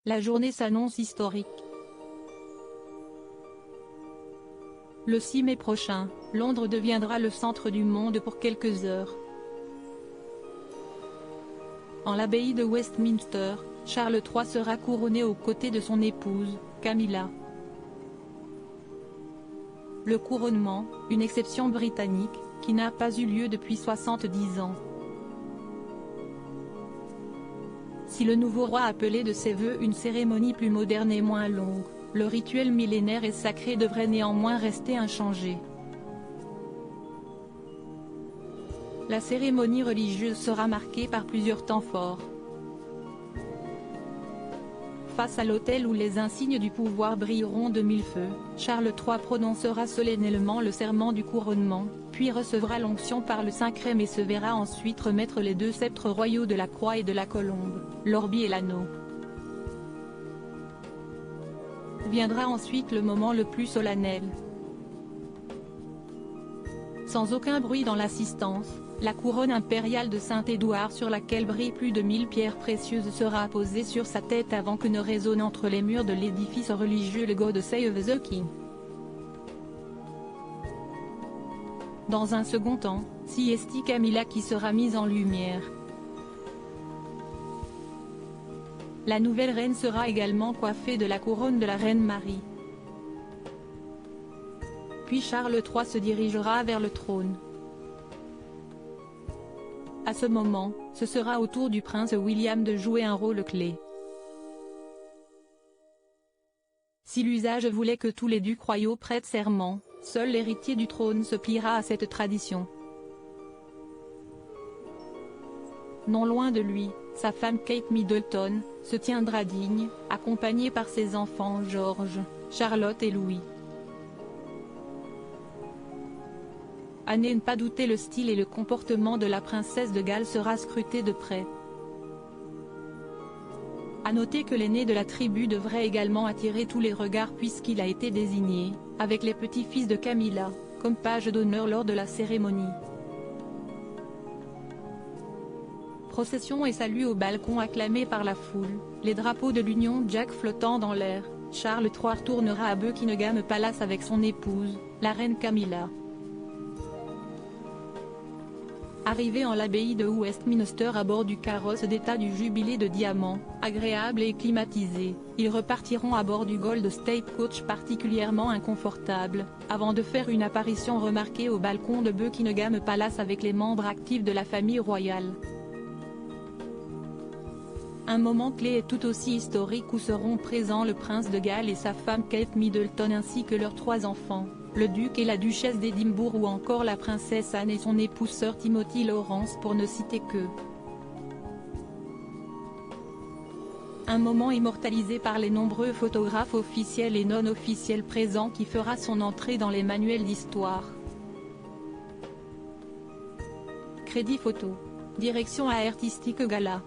La journée s'annonce historique. Le 6 mai prochain, Londres deviendra le centre du monde pour quelques heures. En l'abbaye de Westminster, Charles III sera couronné aux côtés de son épouse, Camilla. Le couronnement, une exception britannique, qui n'a pas eu lieu depuis 70 ans. Si le nouveau roi appelait de ses vœux une cérémonie plus moderne et moins longue, le rituel millénaire et sacré devrait néanmoins rester inchangé. La cérémonie religieuse sera marquée par plusieurs temps forts. Face à l'autel où les insignes du pouvoir brilleront de mille feux, Charles III prononcera solennellement le serment du couronnement, puis recevra l'onction par le Saint-Crème et se verra ensuite remettre les deux sceptres royaux de la croix et de la colombe, l'orbi et l'anneau. Viendra ensuite le moment le plus solennel. Sans aucun bruit dans l'assistance, la couronne impériale de Saint-Édouard sur laquelle brillent plus de 1000 pierres précieuses sera posée sur sa tête avant que ne résonne entre les murs de l'édifice religieux le God Save the King. Dans un second temps, c'est Camilla qui sera mise en lumière. La nouvelle reine sera également coiffée de la couronne de la reine Marie. Puis Charles III se dirigera vers le trône. À ce moment, ce sera au tour du prince William de jouer un rôle clé. Si l'usage voulait que tous les ducs royaux prêtent serment, seul l'héritier du trône se pliera à cette tradition. Non loin de lui, sa femme Kate Middleton se tiendra digne, accompagnée par ses enfants George, Charlotte et Louis. À ne pas douter, le style et le comportement de la princesse de Galles sera scruté de près. À noter que l'aîné de la tribu devrait également attirer tous les regards puisqu'il a été désigné, avec les petits-fils de Camilla, comme page d'honneur lors de la cérémonie. Procession et salut au balcon acclamés par la foule, les drapeaux de l'Union Jack flottant dans l'air, Charles III retournera à Buckingham Palace avec son épouse, la reine Camilla. Arrivé en l'abbaye de Westminster à bord du carrosse d'état du jubilé de diamant, agréable et climatisé, ils repartiront à bord du Gold Stagecoach particulièrement inconfortable, avant de faire une apparition remarquée au balcon de Buckingham Palace avec les membres actifs de la famille royale. Un moment clé et tout aussi historique où seront présents le prince de Galles et sa femme Kate Middleton ainsi que leurs 3 enfants, le duc et la duchesse d'Édimbourg ou encore la princesse Anne et son épouse sir Timothy Lawrence pour ne citer que. Un moment immortalisé par les nombreux photographes officiels et non officiels présents qui fera son entrée dans les manuels d'histoire. Crédit photo. Direction artistique Gala.